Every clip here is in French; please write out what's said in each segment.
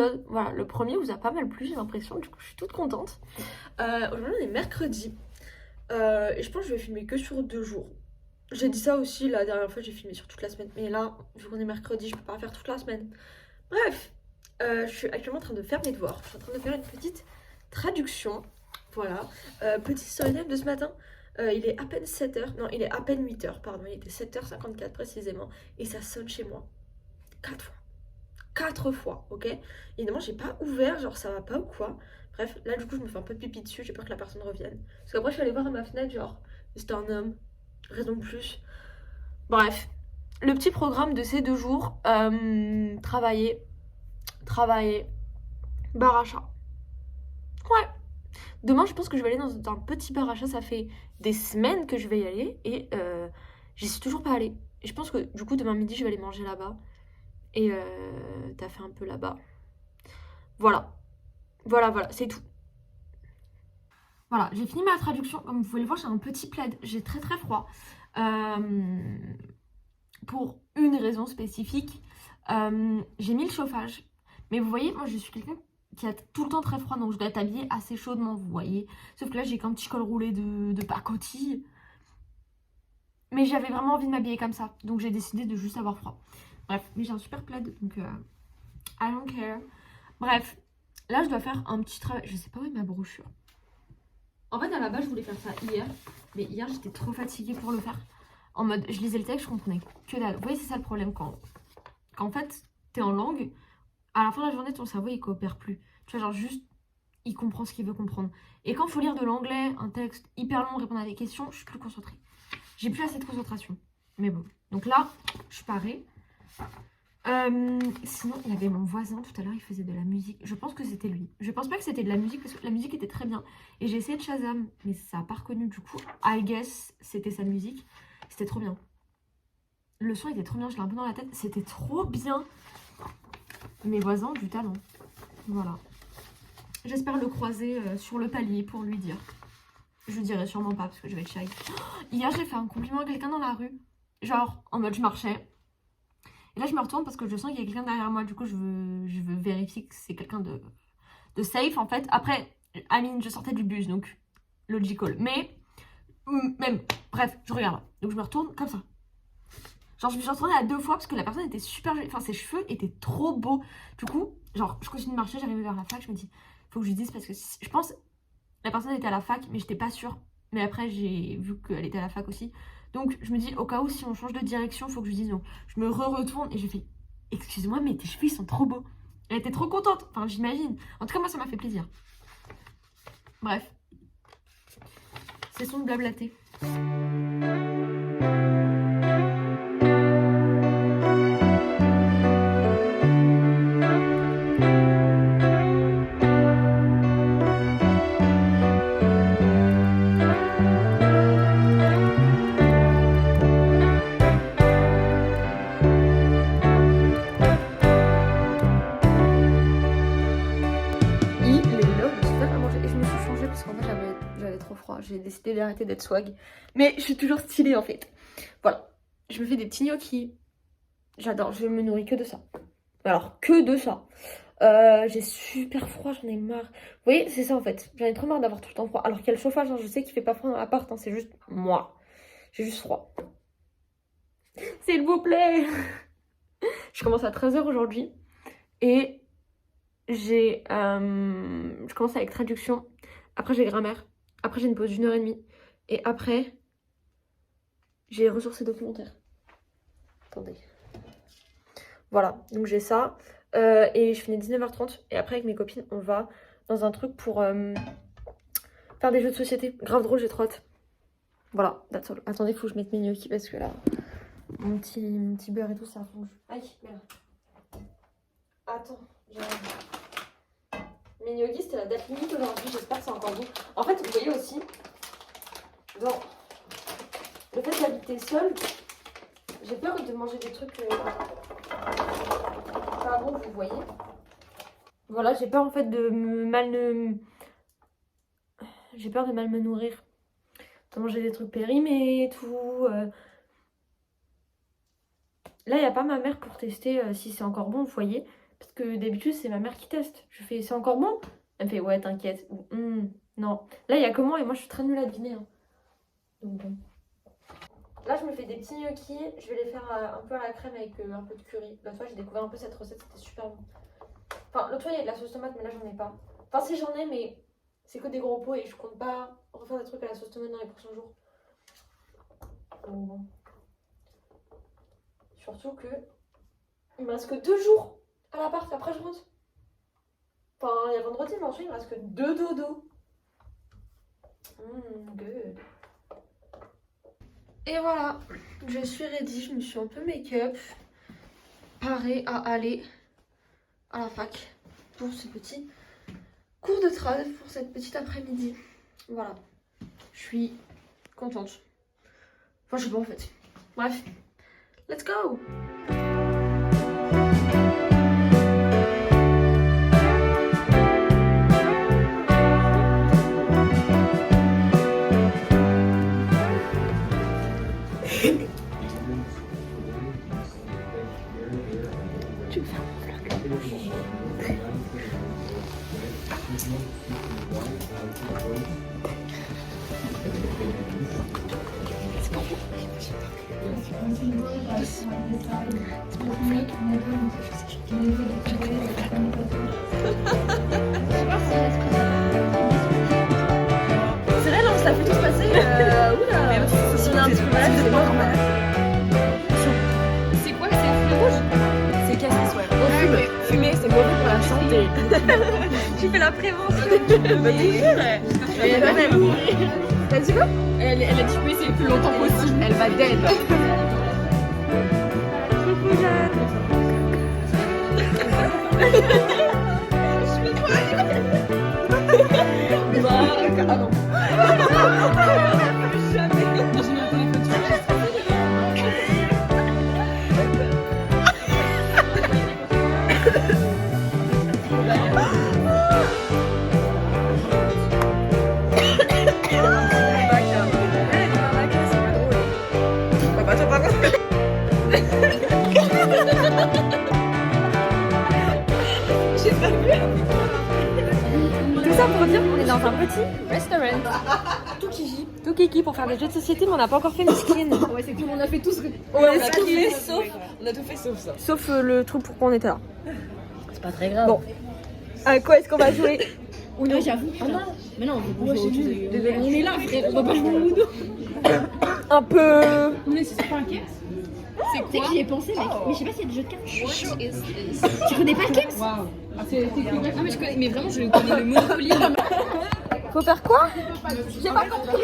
épisode. Voilà, le premier vous a pas mal plu, j'ai l'impression, du coup je suis toute contente. Aujourd'hui on est mercredi, et je pense que je vais filmer que sur 2 jours. J'ai dit ça aussi la dernière fois, j'ai filmé sur toute la semaine, mais là, vu qu'on est mercredi, je peux pas faire toute la semaine. Bref, je suis actuellement en train de faire mes devoirs, je suis en train de faire une petite traduction, voilà. Petit storytime de ce matin. Il est à peine 7h, non il est à peine 8h, pardon, il était 7h54 précisément, et ça sonne chez moi 4 fois. 4 fois, ok. Évidemment, j'ai pas ouvert, genre ça va pas ou quoi. Bref, là du coup, je me fais un peu pipi dessus, j'ai peur que la personne revienne. Parce qu'après, je suis allée voir à ma fenêtre, genre, c'était un homme, raison de plus. Bref, le petit programme de ces 2 jours, travailler, bar à chat. Ouais. Demain, je pense que je vais aller dans un petit bar à chat, ça fait des semaines que je vais y aller et j'y suis toujours pas allée. Et je pense que du coup, demain midi, je vais aller manger là-bas et t'as fait un peu là-bas. Voilà. Voilà, c'est tout. Voilà, j'ai fini ma traduction. Comme vous pouvez le voir, j'ai un petit plaid. J'ai très très froid. Pour une raison spécifique. J'ai mis le chauffage. Mais vous voyez, moi je suis quelqu'un qui a tout le temps très froid. Donc je dois être habillée assez chaudement, vous voyez. Sauf que là, j'ai qu'un petit col roulé de pacotille. Mais j'avais vraiment envie de m'habiller comme ça. Donc j'ai décidé de juste avoir froid. Bref, mais j'ai un super plaid. Donc I don't care. Bref, là je dois faire un petit travail. Je sais pas où est ma brochure. En fait, à la base, je voulais faire ça hier. Mais hier, j'étais trop fatiguée pour le faire. En mode, je lisais le texte, je comprenais que dalle. Vous voyez, c'est ça le problème. Quand en fait, t'es en langue, à la fin de la journée, ton cerveau, il coopère plus. Tu vois, genre juste, il comprend ce qu'il veut comprendre. Et quand il faut lire de l'anglais, un texte hyper long, répondre à des questions, je suis plus concentrée. J'ai plus assez de concentration. Mais bon. Donc là, je parais. Sinon, il y avait mon voisin tout à l'heure, il faisait de la musique. Je pense que c'était lui. Je pense pas que c'était de la musique parce que la musique était très bien. Et j'ai essayé de Shazam, mais ça a pas reconnu du coup. I guess c'était sa musique. C'était trop bien. Le son était trop bien, je l'ai un peu dans la tête. C'était trop bien. Mes voisins, du talent. Voilà. J'espère le croiser sur le palier pour lui dire. Je dirai sûrement pas parce que je vais être shy. Hier, j'ai fait un compliment à quelqu'un dans la rue. Genre, en mode je marchais. Et là, je me retourne parce que je sens qu'il y a quelqu'un derrière moi. Du coup, je veux vérifier que c'est quelqu'un de safe, en fait. Après, je sortais du bus, donc logical. Mais, même, bref, je regarde. Donc, je me retourne comme ça. Genre, je me suis retournée à 2 fois parce que la personne était super jolie. Enfin, ses cheveux étaient trop beaux. Du coup, genre, je continue de marcher, j'arrive vers la fac. Je me dis, faut que je lui dise parce que je pense la personne était à la fac, mais j'étais pas sûre. Mais après, j'ai vu qu'elle était à la fac aussi. Donc, je me dis, au cas où, si on change de direction, il faut que je lui dise non. Je me retourne et je fais, excuse-moi, mais tes cheveux, ils sont trop beaux. Elle était trop contente. Enfin, j'imagine. En tout cas, moi, ça m'a fait plaisir. Bref. C'est son blablaté. J'ai décidé d'arrêter d'être swag. Mais je suis toujours stylée en fait. Voilà. Je me fais des petits gnocchis. J'adore. Je me nourris que de ça. Alors, que de ça. J'ai super froid, j'en ai marre. Vous voyez, c'est ça en fait. J'en ai trop marre d'avoir tout le temps froid. Alors qu'il y a le chauffage, hein, je sais qu'il fait pas froid dans l'appart. Hein, c'est juste moi. J'ai juste froid. S'il vous plaît. Je commence à 13h aujourd'hui. Et je commence avec traduction. Après, j'ai grammaire. Après, j'ai une pause d'1h30. Et après, j'ai ressources et documentaires. Attendez. Voilà, donc j'ai ça. Et je finis 19h30. Et après, avec mes copines, on va dans un truc pour faire des jeux de société. Grave drôle, j'ai trop hâte. Voilà, that's all. Attendez, faut que je mette mes gnocchis parce que là, mon petit beurre et tout, ça a fondu. Aïe, merde. Attends, j'arrive. Mes gnocchis, c'était la date limite aujourd'hui. J'espère que c'est encore bon. En fait, vous voyez aussi, dans le fait d'habiter seule, j'ai peur de manger des trucs pas bons, vous voyez. Voilà, j'ai peur en fait de j'ai peur de mal me nourrir. De manger des trucs périmés et tout. Là, il n'y a pas ma mère pour tester si c'est encore bon, vous voyez. Parce que d'habitude, c'est ma mère qui teste. Je fais, c'est encore bon? Elle me fait, ouais, t'inquiète. Ou, non. Là, il y a que moi et moi, je suis très nulle à deviner. Hein. Donc bon. Là, je me fais des petits gnocchis. Je vais les faire un peu à la crème avec un peu de curry. L'autre fois, j'ai découvert un peu cette recette. C'était super bon. Enfin, l'autre fois, il y a de la sauce tomate, mais là, j'en ai pas. Enfin, si j'en ai, mais c'est que des gros pots et je compte pas refaire des trucs à la sauce tomate dans les prochains jours. Donc bon. Surtout que il me reste que 2 jours à l'appart, après je rentre. Enfin, il y a vendredi, mais ensuite il me reste que 2 dodo. Good. Et voilà, je suis ready, je me suis un peu make-up. Parée à aller à la fac pour ce petit cours de trad, pour cette petite après-midi. Voilà, je suis contente. Enfin, je sais pas en fait. Bref, let's go! Tu veux faire mon vlog? C'est pour vous. C'est pour vous. C'est vrai, là, on se l'a fait tous passer. Oula! Si on est un petit peu malade, c'est pas normal. C'est quoi? C'est le fruit rouge? C'est cassis, ouais. On fume. Fumer, c'est mauvais pour la santé. Tu fais la prévention. T'as dit quoi? Elle a dit oui, c'est le plus longtemps possible. Elle va dead. Ah non. Tout ça pour dire qu'on est dans un petit restaurant. Tout kiki pour faire des jeux de société, mais on n'a pas encore fait Miskin. Ouais, c'est cool, on a fait tous. On a tout fait sauf. On a tout fait sauf ça. Sauf le truc pour qu'on était là. C'est pas très grave. Bon. À quoi est-ce qu'on va jouer? Uno, j'avoue. Ah non. Mais non, on est là, frère. On va pas jouer au Uno. Un peu. Mais c'est pas un caisse. C'est quoi? J'y ai pensé, mec. Mais je sais pas s'il y a des jeux de cartes. Tu connais pas le caisse? Waouh. C'est ah, mais je connais, mais vraiment, je connais le Monopoly. Faut faire quoi? J'ai pas compris.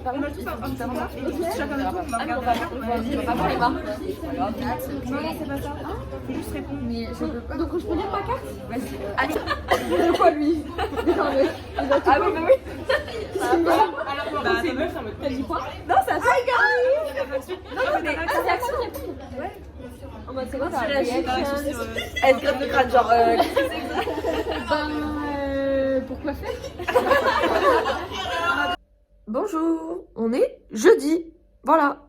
On a tous un chacun notre tour. Ah, mais on va voir les bras. Non, c'est pas ça. Faut juste répondre. Mais je peux pas. Donc je peux lire ma carte? Vas-y. Allez. De quoi lui? Ah oui, bah oui. Alors, c'est meuf, T'as dit quoi? Non, c'est action. Non, mais c'est action répondre. Ouais. En mode c'est quoi ta réaction? Elle se gratte le crâne, genre. Pourquoi faire? Bonjour, on est jeudi. Voilà.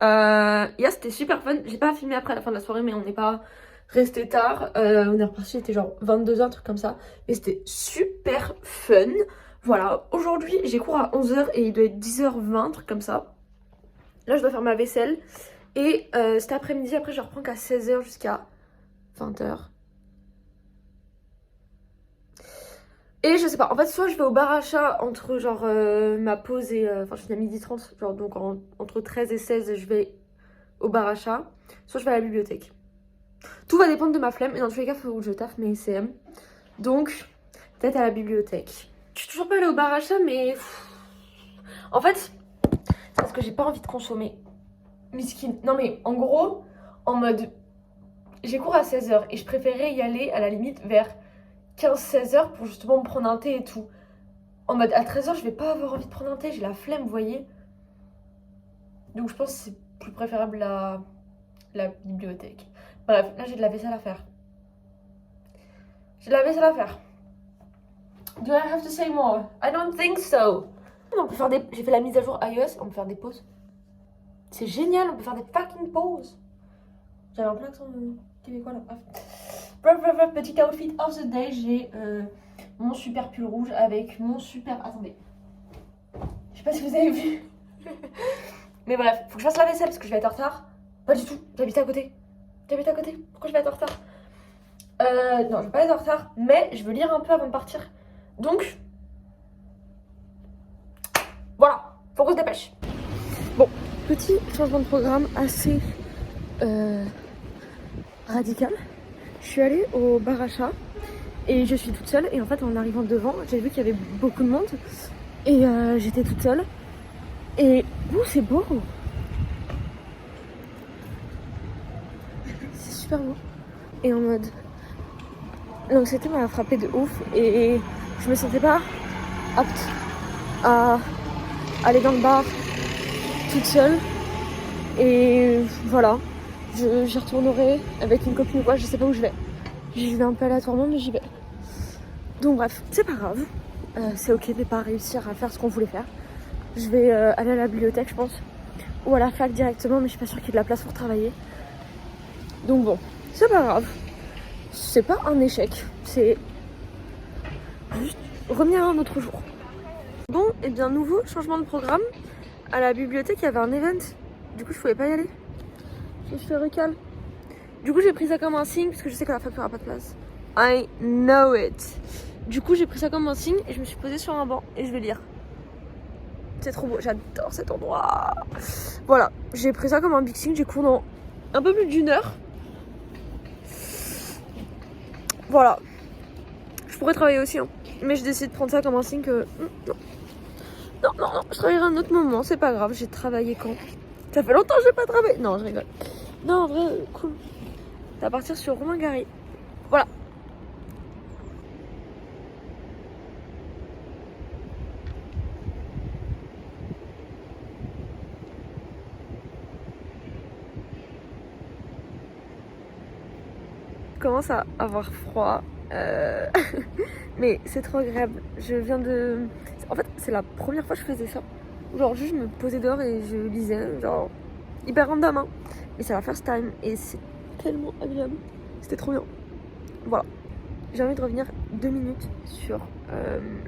Hier c'était super fun. J'ai pas filmé après à la fin de la soirée, mais on n'est pas resté tard. On est reparti, il était genre 22h, truc comme ça. Mais c'était super fun. Voilà, aujourd'hui j'ai cours à 11h et il doit être 10h20, truc comme ça. Là je dois faire ma vaisselle. Et cet après-midi, après je reprends qu'à 16h jusqu'à 20h. Et je sais pas, en fait soit je vais au bar à chat entre genre ma pause et... Enfin je finis à 12h30, genre donc entre 13 et 16 je vais au bar à chat. Soit je vais à la bibliothèque. Tout va dépendre de ma flemme et dans tous les cas il faut que je taffe mes CM. Donc peut-être à la bibliothèque. Je suis toujours pas allée au bar à chat mais... En fait, c'est parce que j'ai pas envie de consommer. Miskin. Non mais en gros, en mode... J'ai cours à 16h et je préférais y aller à la limite vers 15-16h pour justement me prendre un thé et tout. En mode à 13h je vais pas avoir envie de prendre un thé, j'ai la flemme, vous voyez. Donc je pense que c'est plus préférable la bibliothèque. Bref, là j'ai de la vaisselle à faire. J'ai de la vaisselle à faire. Do I have to say more? I don't think so. On peut faire des... J'ai fait la mise à jour iOS, on peut faire des pauses. C'est génial, on peut faire des fucking pauses. J'avais un plein accent québécois là. Bref, petit outfit of the day. J'ai mon super pull rouge avec mon super... Attendez. Je sais pas si vous avez vu. Mais bref, faut que je fasse la vaisselle parce que je vais être en retard. Pas du tout, j'habite à côté. Pourquoi je vais être en retard? Non, je vais pas être en retard, mais je veux lire un peu avant de partir. Donc, voilà, faut qu'on se dépêche. Bon, petit changement de programme assez radical. Je suis allée au bar à chat et je suis toute seule. Et en fait, en arrivant devant, j'ai vu qu'il y avait beaucoup de monde. Et j'étais toute seule. Et c'est beau. C'est super beau. Et en mode... l'anxiété m'a frappée de ouf. Et je me sentais pas apte à aller dans le bar toute seule. Et voilà. J'y retournerai avec une copine ou quoi, je sais pas où je vais. J'y vais un peu aléatoirement, mais j'y vais. Donc bref, c'est pas grave. C'est ok de pas réussir à faire ce qu'on voulait faire. Je vais aller à la bibliothèque, je pense. Ou à la fac directement, mais je suis pas sûre qu'il y ait de la place pour travailler. Donc bon, c'est pas grave. C'est pas un échec. C'est juste remis à un autre jour. Bon, et bien nouveau changement de programme. À la bibliothèque, il y avait un event. Du coup, je pouvais pas y aller. Je fais recal. Du coup, j'ai pris ça comme un signe parce que je sais que la fac n'aura pas de place. I know it. Du coup, j'ai pris ça comme un signe et je me suis posée sur un banc et je vais lire. C'est trop beau, j'adore cet endroit. Voilà, j'ai pris ça comme un big signe. J'ai cours dans un peu plus d'1 heure. Voilà. Je pourrais travailler aussi, hein. Mais je décide de prendre ça comme un signe que... Non, je travaillerai à un autre moment, c'est pas grave. J'ai travaillé quand? Ça fait longtemps que j'ai pas travaillé. Non, je rigole. Non, en vrai, cool. Ça va partir sur Romain Gary. Voilà. Je commence à avoir froid. Mais c'est trop agréable. Je viens de... En fait, c'est la première fois que je faisais ça. Genre, juste je me posais dehors et je lisais. Genre, hyper random, hein. Mais c'est la first time et c'est tellement agréable. C'était trop bien. Voilà. J'ai envie de revenir 2 minutes sur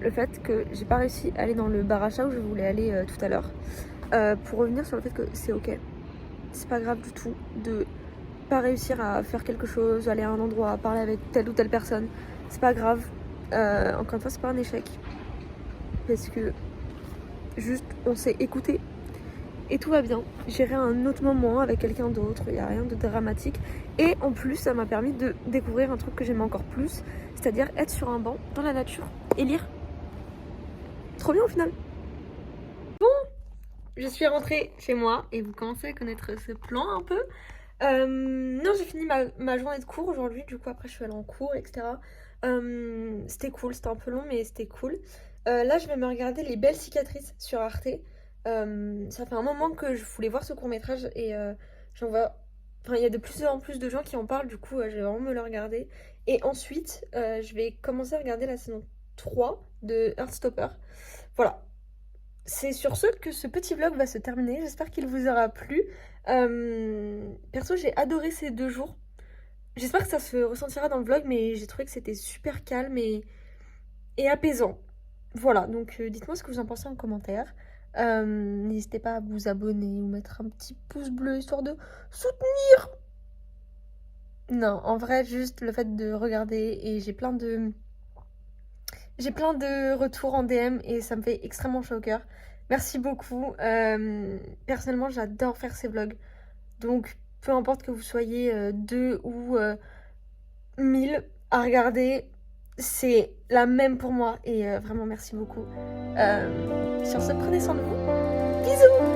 le fait que j'ai pas réussi à aller dans le bar à chat où je voulais aller tout à l'heure. Pour revenir sur le fait que c'est ok. C'est pas grave du tout de pas réussir à faire quelque chose, aller à un endroit, parler avec telle ou telle personne. C'est pas grave. Encore une fois, c'est pas un échec. Parce que juste on s'est écouté et tout va bien. J'irai à un autre moment avec quelqu'un d'autre, il n'y a rien de dramatique. Et en plus, ça m'a permis de découvrir un truc que j'aime encore plus, c'est-à-dire être sur un banc dans la nature et lire. Trop bien au final. Bon, je suis rentrée chez moi et vous commencez à connaître ce plan un peu. Non, j'ai fini ma journée de cours aujourd'hui, du coup après je suis allée en cours, etc. C'était cool, c'était un peu long mais c'était cool. Là je vais me regarder Les Belles Cicatrices sur Arte. Ça fait un moment que je voulais voir ce court-métrage et j'en vois... Enfin, il y a de plus en plus de gens qui en parlent, du coup je vais vraiment me le regarder. Et ensuite, je vais commencer à regarder la saison 3 de Heartstopper. Voilà. C'est sur ce que ce petit vlog va se terminer. J'espère qu'il vous aura plu. Perso, j'ai adoré ces 2 jours. J'espère que ça se ressentira dans le vlog, mais j'ai trouvé que c'était super calme et apaisant. Voilà, donc dites-moi ce que vous en pensez en commentaire. N'hésitez pas à vous abonner ou mettre un petit pouce bleu histoire de soutenir. Non, en vrai, juste le fait de regarder et j'ai plein de retours en DM et ça me fait extrêmement chaud au cœur. Merci beaucoup. Personnellement, j'adore faire ces vlogs. Donc, peu importe que vous soyez 2 ou 1000 à regarder, c'est la même pour moi. Et vraiment, merci beaucoup. Sur ce, prenez soin de vous. Bisous!